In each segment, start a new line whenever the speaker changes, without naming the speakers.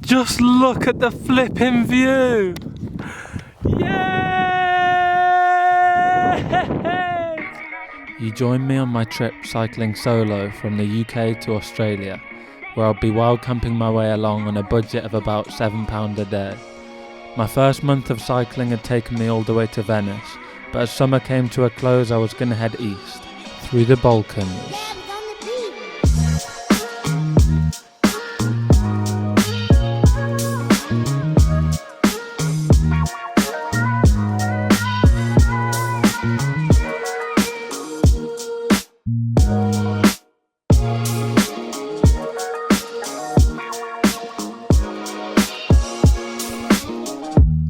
Just look at the flipping view! Yay! You join me on my trip cycling solo from the UK to Australia, where I'll be wild camping my way along on a budget of about £7 a day. My first month of cycling had taken me all the way to Venice, but as summer came to a close I was going to head east, through the Balkans.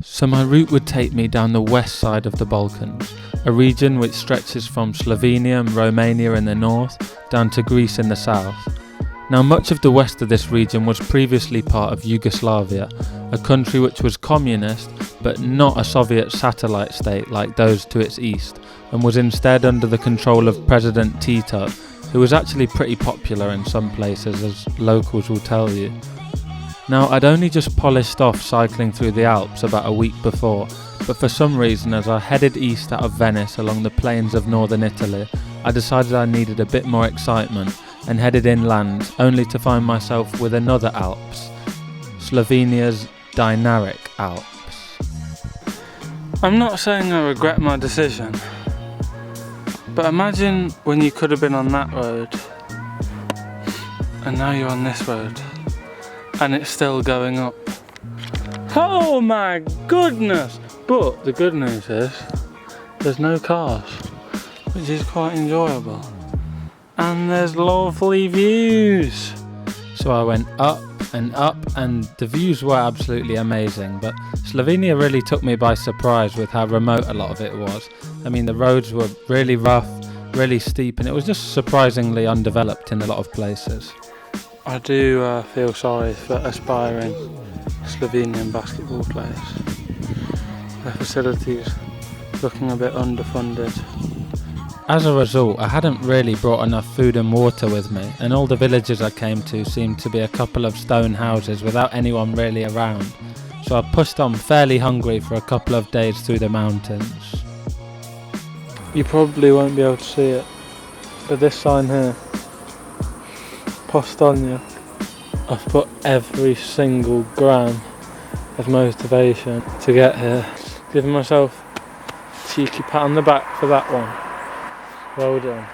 So my route would take me down the west side of the Balkans, a region which stretches from Slovenia and Romania in the north down to Greece in the south. Now much of the west of this region was previously part of Yugoslavia, a country which was communist but not a Soviet satellite state like those to its east, and was instead under the control of President Tito, who was actually pretty popular in some places, as locals will tell you. Now, I'd only just polished off cycling through the Alps about a week before, but for some reason as I headed east out of Venice along the plains of northern Italy, I decided I needed a bit more excitement and headed inland, only to find myself with another Alps, Slovenia's Dinaric Alps. I'm not saying I regret my decision, but imagine when you could have been on that road, and now you're on this road. And it's still going up. Oh my goodness! But the good news is there's no cars, which is quite enjoyable. And there's lovely views. So I went up, and the views were absolutely amazing. But Slovenia really took me by surprise with how remote a lot of it was. I mean, the roads were really rough, really steep, and it was just surprisingly undeveloped in a lot of places. I do feel sorry for aspiring Slovenian basketball players. Their facilities looking a bit underfunded. As a result, I hadn't really brought enough food and water with me, and all the villages I came to seemed to be a couple of stone houses without anyone really around. So I pushed on fairly hungry for a couple of days through the mountains. You probably won't be able to see it, but this sign here, Postonia. I've put every single gram of motivation to get here. Giving myself a cheeky pat on the back for that one. Well done.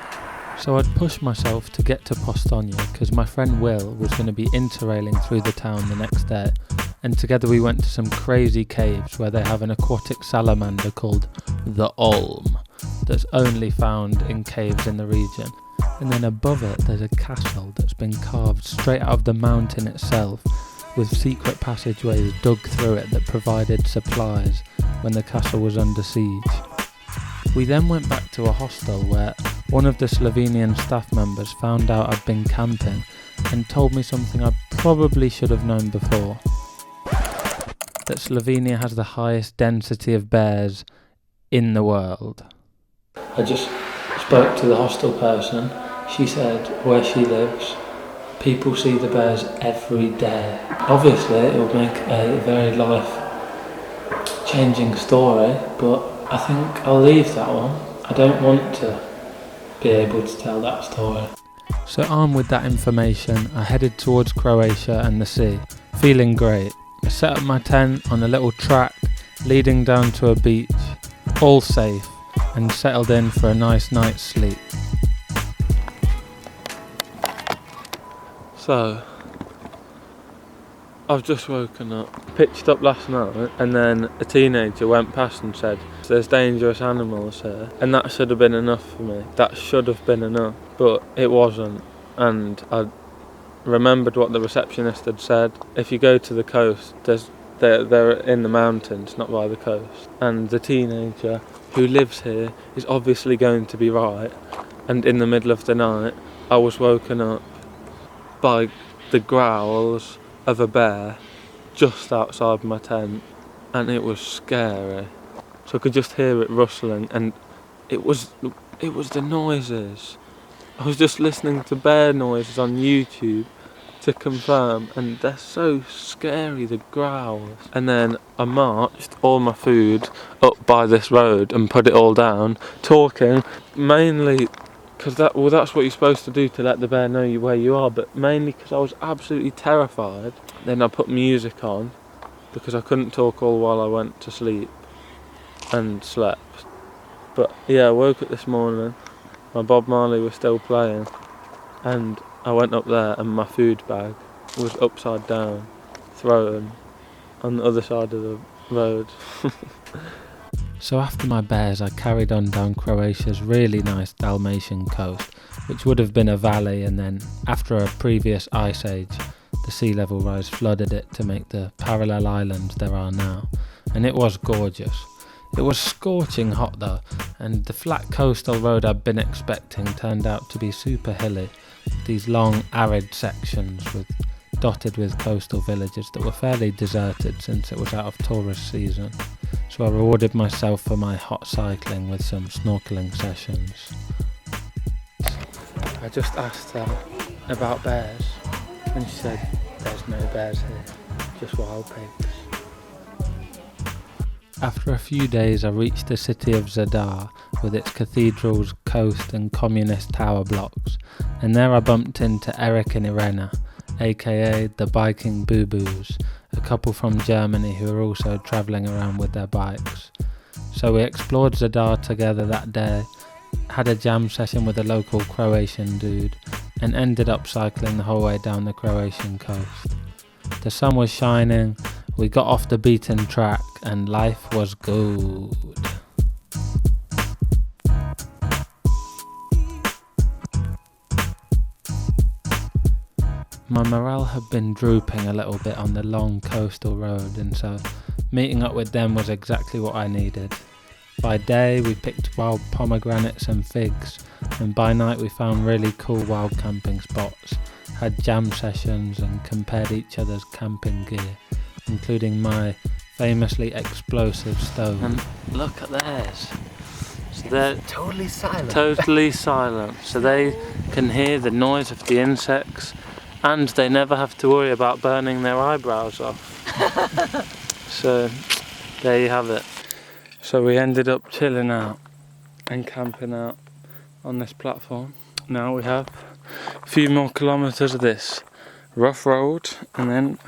So I'd pushed myself to get to Postonia because my friend Will was going to be interrailing through the town the next day, and together we went to some crazy caves where they have an aquatic salamander called the Olm that's only found in caves in the region. And then above it there's a castle that's been carved straight out of the mountain itself, with secret passageways dug through it that provided supplies when the castle was under siege. We then went back to a hostel where one of the Slovenian staff members found out I'd been camping and told me something I probably should have known before. That Slovenia has the highest density of bears in the world. I just spoke to the hostel person. She said where she lives, people see the bears every day. Obviously it would make a very life-changing story, but I think I'll leave that one. I don't want to be able to tell that story. So armed with that information, I headed towards Croatia and the sea, feeling great. I set up my tent on a little track leading down to a beach, all safe, and settled in for a nice night's sleep. So, I've just woken up, pitched up last night, and then a teenager went past and said, "There's dangerous animals here," and that should have been enough for me. That should have been enough, but it wasn't, and I remembered what the receptionist had said. If you go to the coast, they're in the mountains, not by the coast, and the teenager who lives here is obviously going to be right. And in the middle of the night, I was woken up by the growls of a bear just outside my tent, and it was scary. So I could just hear it rustling, and it was the noises. I was just listening to bear noises on YouTube, to confirm, and they're so scary, the growls. And then I marched all my food up by this road and put it all down, talking, mainly because that's what you're supposed to do to let the bear know where you are, but mainly because I was absolutely terrified. Then I put music on, because I couldn't talk all while I went to sleep and slept. But yeah, I woke up this morning, my Bob Marley was still playing, and I went up there and my food bag was upside down, thrown on the other side of the road. So after my bears, I carried on down Croatia's really nice Dalmatian coast, which would have been a valley, and then after a previous ice age, the sea level rise flooded it to make the parallel islands there are now, and it was gorgeous. It was scorching hot though, and the flat coastal road I'd been expecting turned out to be super hilly. These long arid sections dotted with coastal villages that were fairly deserted since it was out of tourist season. So I rewarded myself for my hot cycling with some snorkeling sessions. I just asked her about bears, and she said there's no bears here, just wild pigs. After a few days I reached the city of Zadar with its cathedrals, coast and communist tower blocks, and there I bumped into Eric and Irena, aka the Biking Boo-Boos, a couple from Germany who are also travelling around with their bikes. So we explored Zadar together that day, had a jam session with a local Croatian dude, and ended up cycling the whole way down the Croatian coast. The sun was shining, we got off the beaten track, and life was good. My morale had been drooping a little bit on the long coastal road, and so meeting up with them was exactly what I needed. By day we picked wild pomegranates and figs, and by night we found really cool wild camping spots, had jam sessions and compared each other's camping gear, including my famously explosive stove. And look at theirs. So they're
totally silent.
Totally silent. So they can hear the noise of the insects, and they never have to worry about burning their eyebrows off. So there you have it. So we ended up chilling out and camping out on this platform. Now we have a few more kilometres of this rough road, and then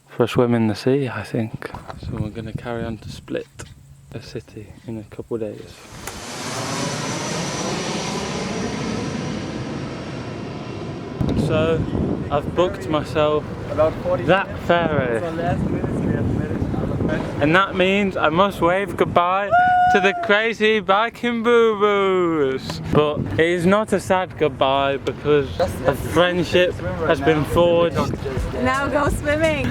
for a swim in the sea, I think. So we're going to carry on to Split, a city, in a couple of days. So I've booked myself that ferry, and that means I must wave goodbye to the crazy biking boo-boos. But it is not a sad goodbye, because a friendship has been forged.
Now go swimming!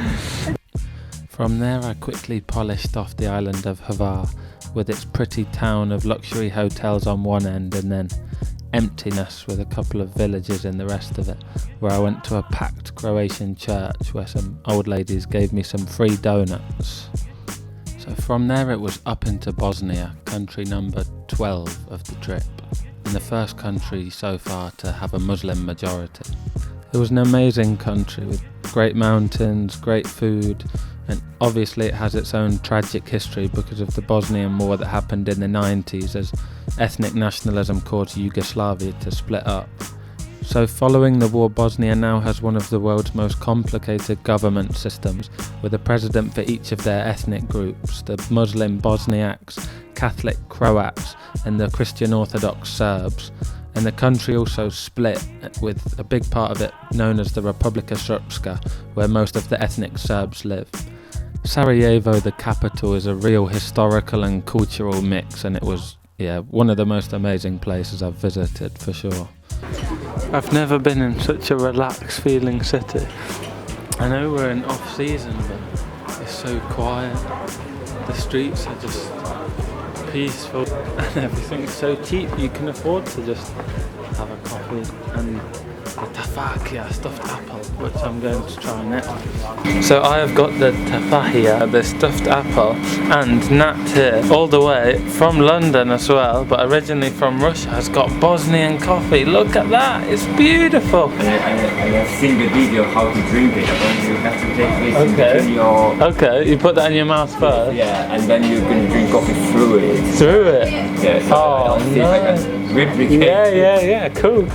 From there I quickly polished off the island of Hvar, with its pretty town of luxury hotels on one end, and then emptiness with a couple of villages in the rest of it, where I went to a packed Croatian church where some old ladies gave me some free donuts. So from there it was up into Bosnia, country number 12 of the trip, and the first country so far to have a Muslim majority. It was an amazing country with great mountains, great food, and obviously it has its own tragic history because of the Bosnian War that happened in the 90s as ethnic nationalism caused Yugoslavia to split up. So following the war, Bosnia now has one of the world's most complicated government systems, with a president for each of their ethnic groups, the Muslim Bosniaks, Catholic Croats and the Christian Orthodox Serbs. And the country also split, with a big part of it known as the Republika Srpska, where most of the ethnic Serbs live. Sarajevo, the capital, is a real historical and cultural mix, and it was one of the most amazing places I've visited for sure. I've never been in such a relaxed feeling city. I know we're in off season, but it's so quiet. The streets are just peaceful and everything's so cheap. You can afford to just have a coffee and the tafahia stuffed apple, which I'm going to try next. So I have got the tafahia, the stuffed apple, and Nat here, all the way from London as well, but originally from Russia, has got Bosnian coffee. Look at that, it's beautiful.
I have seen the video how to drink it. You have to take this into your...
Okay, you put that in your mouth first?
Yeah, and then you can drink coffee through it.
Through it?
Yeah, so I'll see if I can replicate it.
Yeah, cool.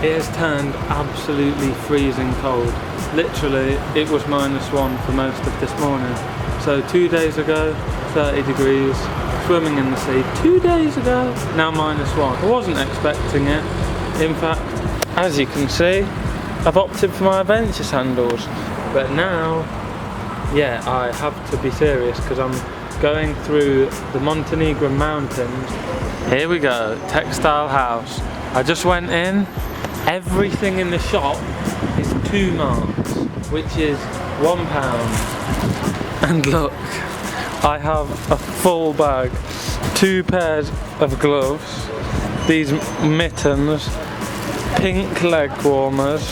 It has turned absolutely freezing cold. Literally, it was -1 for most of this morning. So 2 days ago, 30 degrees, swimming in the sea. 2 days ago, now -1. I wasn't expecting it. In fact, as you can see, I've opted for my adventure sandals. But now, yeah, I have to be serious because I'm going through the Montenegrin mountains. Here we go, textile house. I just went in. Everything in the shop is 2 marks, which is £1. And look, I have a full bag, 2 pairs of gloves, these mittens, pink leg warmers,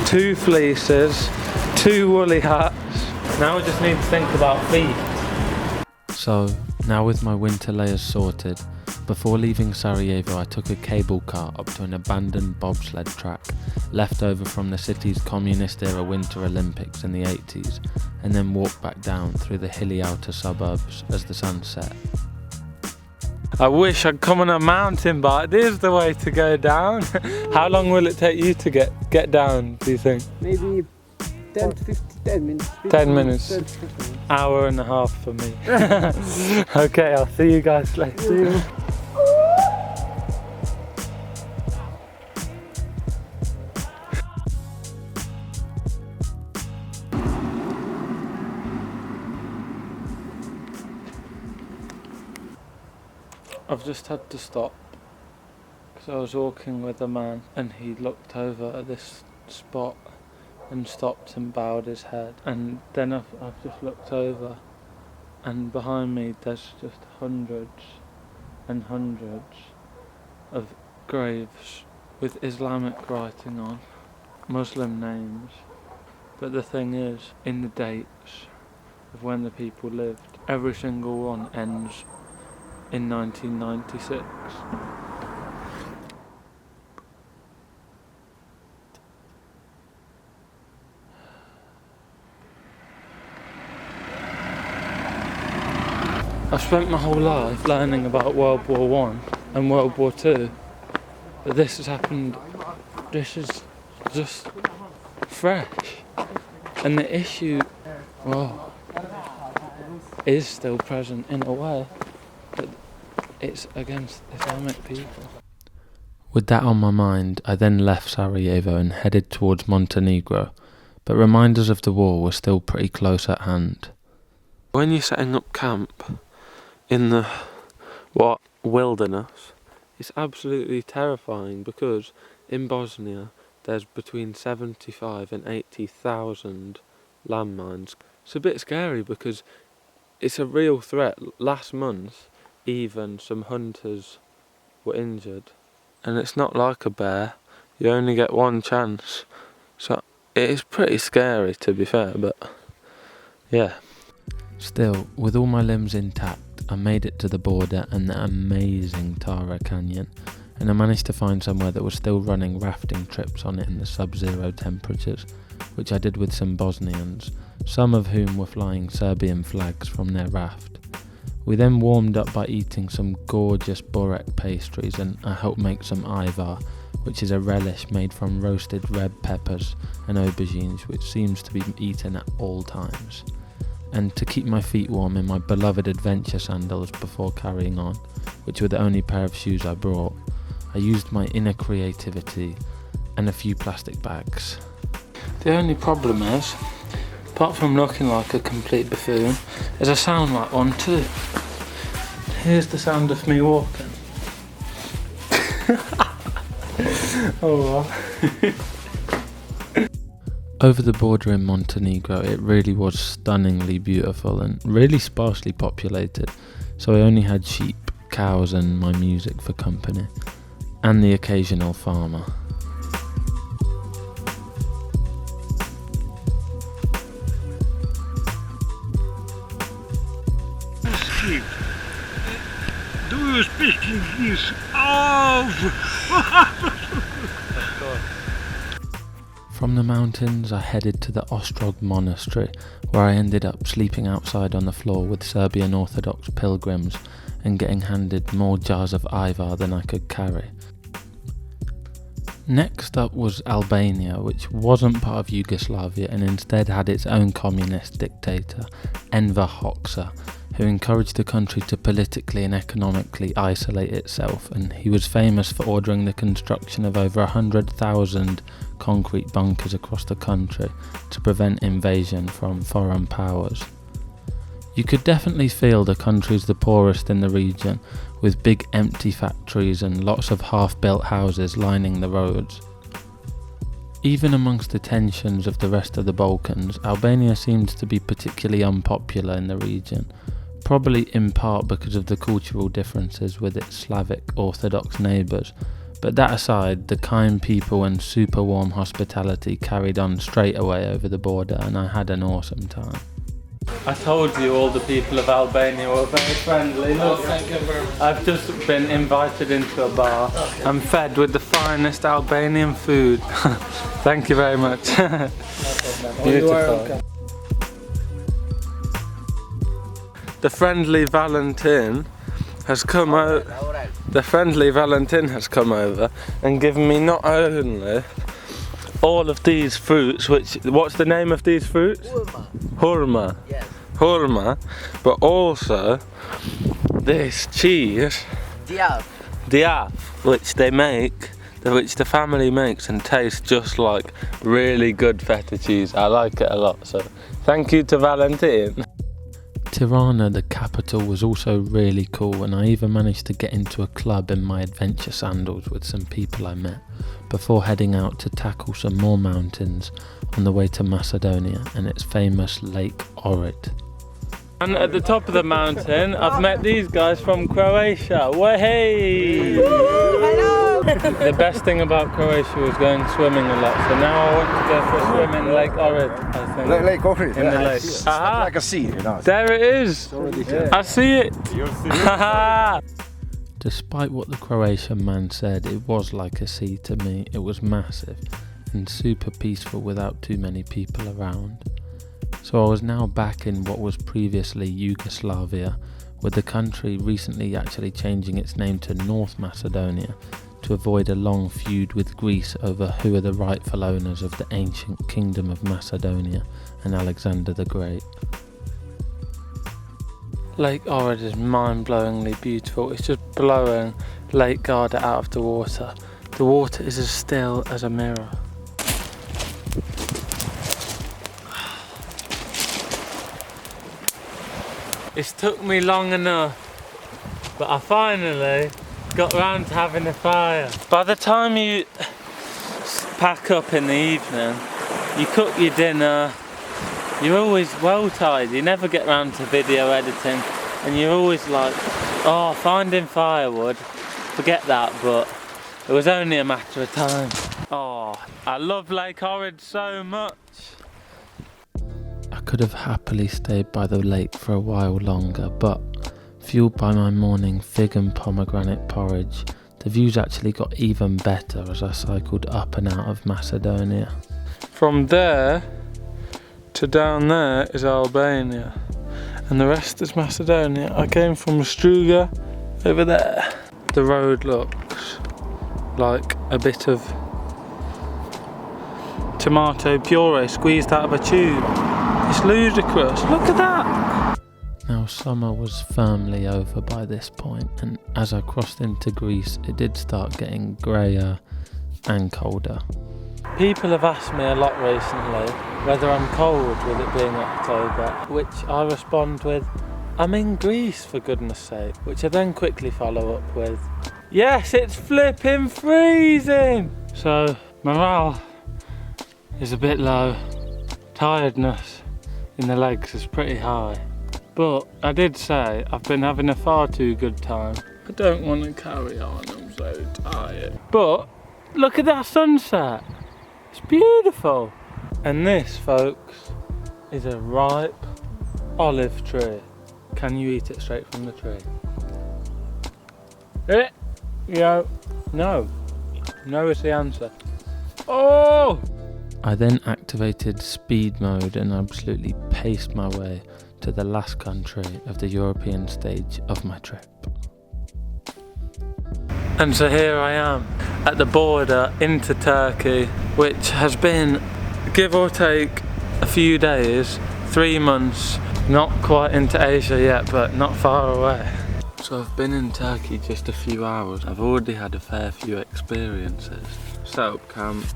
2 fleeces, 2 woolly hats. Now we just need to think about feet. So, now with my winter layers sorted, before leaving Sarajevo I took a cable car up to an abandoned bobsled track left over from the city's communist-era Winter Olympics in the 80s, and then walked back down through the hilly outer suburbs as the sun set. I wish I'd come on a mountain bike. This is the way to go down. How long will it take you to get down, do you think?
Maybe 10 to 10 minutes.
10 minutes. Hour and a half for me. Okay, I'll see you guys later.
See you.
I've just had to stop because I was walking with a man and he looked over at this spot and stopped and bowed his head, and then I've just looked over and behind me there's just hundreds and hundreds of graves with Islamic writing on, Muslim names, but the thing is, in the dates of when the people lived, every single one ends in 1996. I've spent my whole life learning about World War I and World War II, but this has happened, this is just fresh, and the issue, well, is still present in a way, but it's against Islamic people. With that on my mind, I then left Sarajevo and headed towards Montenegro, but reminders of the war were still pretty close at hand. When you're setting up camp in the wilderness, it's absolutely terrifying because in Bosnia there's between 75 and 80,000 landmines. It's a bit scary because it's a real threat. Last month even some hunters were injured, and it's not like a bear, you only get one chance, so it is pretty scary to be fair, but yeah. Still, with all my limbs intact, I made it to the border and the amazing Tara Canyon, and I managed to find somewhere that was still running rafting trips on it in the sub-zero temperatures, which I did with some Bosnians, some of whom were flying Serbian flags from their raft. We then warmed up by eating some gorgeous burek pastries, and I helped make some ayvar, which is a relish made from roasted red peppers and aubergines, which seems to be eaten at all times. And to keep my feet warm in my beloved adventure sandals before carrying on, which were the only pair of shoes I brought, I used my inner creativity and a few plastic bags. The only problem is, apart from looking like a complete buffoon, is I sound like one too. Here's the sound of me walking. Oh well. Over the border in Montenegro, it really was stunningly beautiful and really sparsely populated, so I only had sheep, cows and my music for company, and the occasional farmer.
it. Do you speak English? Oh!
From the mountains, I headed to the Ostrog Monastery, where I ended up sleeping outside on the floor with Serbian Orthodox pilgrims and getting handed more jars of Ivar than I could carry. Next up was Albania, which wasn't part of Yugoslavia and instead had its own communist dictator, Enver Hoxha, who encouraged the country to politically and economically isolate itself, and he was famous for ordering the construction of over 100,000 concrete bunkers across the country to prevent invasion from foreign powers. You could definitely feel the country's the poorest in the region, with big empty factories and lots of half-built houses lining the roads. Even amongst the tensions of the rest of the Balkans, Albania seems to be particularly unpopular in the region, probably in part because of the cultural differences with its Slavic Orthodox neighbours. But that aside, the kind people and super warm hospitality carried on straight away over the border, and I had an awesome time. I told you all the people of Albania were very friendly. Look, thank you very much. I've just been invited into a bar. Okay. I'm fed with the finest Albanian food. Thank you very much. Beautiful. The friendly Valentin has come out. The friendly Valentin has come over and given me not only all of these fruits, what's the name of these fruits? Hurma. Yes. Hurma, but also this cheese, diaf, which the family makes and tastes just like really good feta cheese. I like it a lot, so thank you to Valentin. Tirana, the capital, was also really cool, and I even managed to get into a club in my adventure sandals with some people I met before heading out to tackle some more mountains on the way to Macedonia and its famous Lake Ohrid. And at the top of the mountain, I've met these guys from Croatia. Way!
Hello!
The best thing about Croatia was going swimming a lot, so now I want to go for a swim in Lake Ohrid, I think.
Lake Ohrid?
In the lake.
Aha. Like a sea, you know.
There it is! I see it!
You see it?
Despite what the Croatian man said, it was like a sea to me. It was massive and super peaceful without too many people around. So I was now back in what was previously Yugoslavia, with the country recently actually changing its name to North Macedonia to avoid a long feud with Greece over who are the rightful owners of the ancient kingdom of Macedonia and Alexander the Great. Lake Ohrid is mind-blowingly beautiful. It's just blowing Lake Garda out of the water. The water is as still as a mirror. It's took me long enough, but I finally got round to having a fire. By the time you pack up in the evening, you cook your dinner, you're always well tired, you never get round to video editing, and you're always like, oh, finding firewood, forget that, but it was only a matter of time. Oh, I love Lake Ohrid so much. I could have happily stayed by the lake for a while longer, but fueled by my morning fig and pomegranate porridge, the views actually got even better as I cycled up and out of Macedonia. From there to down there is Albania, and the rest is Macedonia. I came from Struga over there. The road looks like a bit of tomato puree squeezed out of a tube. It's ludicrous, look at that! Now summer was firmly over by this point, and as I crossed into Greece it did start getting greyer and colder. People have asked me a lot recently whether I'm cold with it being October, which I respond with, I'm in Greece for goodness sake, which I then quickly follow up with, yes, it's flipping freezing! So morale is a bit low, tiredness in the legs is pretty high, but I did say I've been having a far too good time. I don't want to carry on, I'm so tired. But look at that sunset, it's beautiful. And this, folks, is a ripe olive tree. Can you eat it straight from the tree? Eh? No. No. No is the answer. Oh! I then activated speed mode and absolutely paced my way to the last country of the European stage of my trip. And so here I am at the border into Turkey, which has been, give or take, a few days, 3 months, not quite into Asia yet, but not far away. So I've been in Turkey just a few hours. I've already had a fair few experiences. Set up camp,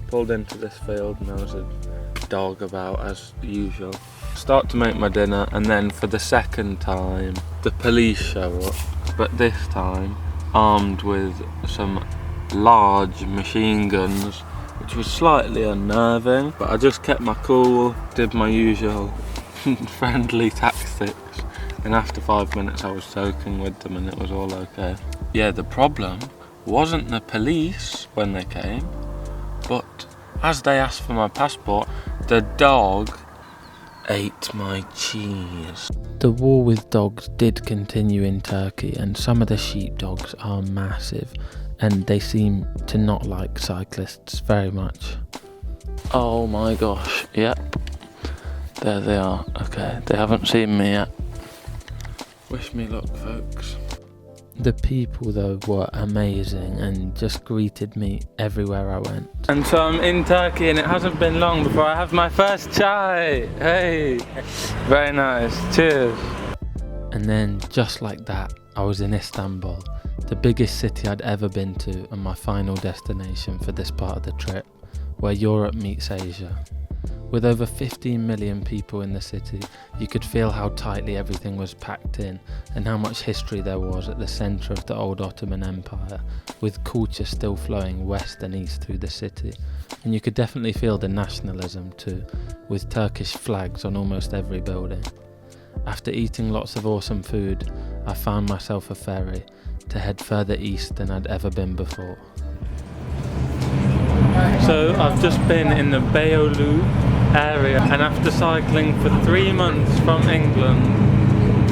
pulled into this field and there was a dog about as usual. Start to make my dinner, and then for the second time the police show up, but this time armed with some large machine guns, which was slightly unnerving, but I just kept my cool, did my usual friendly tactics, and after 5 minutes I was soaking with them and it was all okay. Yeah, the problem wasn't the police when they came, but as they asked for my passport, the dog ate my cheese. The war with dogs did continue in Turkey, and some of the sheepdogs are massive and they seem to not like cyclists very much. Oh my gosh, yep. There they are. Okay, they haven't seen me yet. Wish me luck, folks. The people though were amazing and just greeted me everywhere I went. And so I'm in Turkey and it hasn't been long before I have my first chai. Hey, very nice, cheers. And then just like that, I was in Istanbul, the biggest city I'd ever been to and my final destination for this part of the trip, where Europe meets Asia. With over 15 million people in the city, you could feel how tightly everything was packed in and how much history there was at the centre of the old Ottoman Empire, with culture still flowing west and east through the city. And you could definitely feel the nationalism too, with Turkish flags on almost every building. After eating lots of awesome food, I found myself a ferry to head further east than I'd ever been before. So I've just been in the Beyoğlu area, and after cycling for 3 months from England,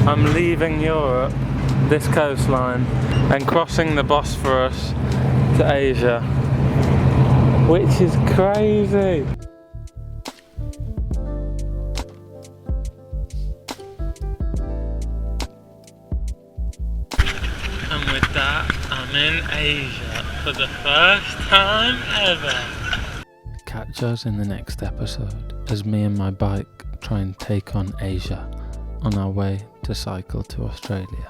I'm leaving Europe, this coastline, and crossing the Bosphorus to Asia, which is crazy. And with that, I'm in Asia for the first time ever. Catch us in the next episode as me and my bike try and take on Asia on our way to cycle to Australia.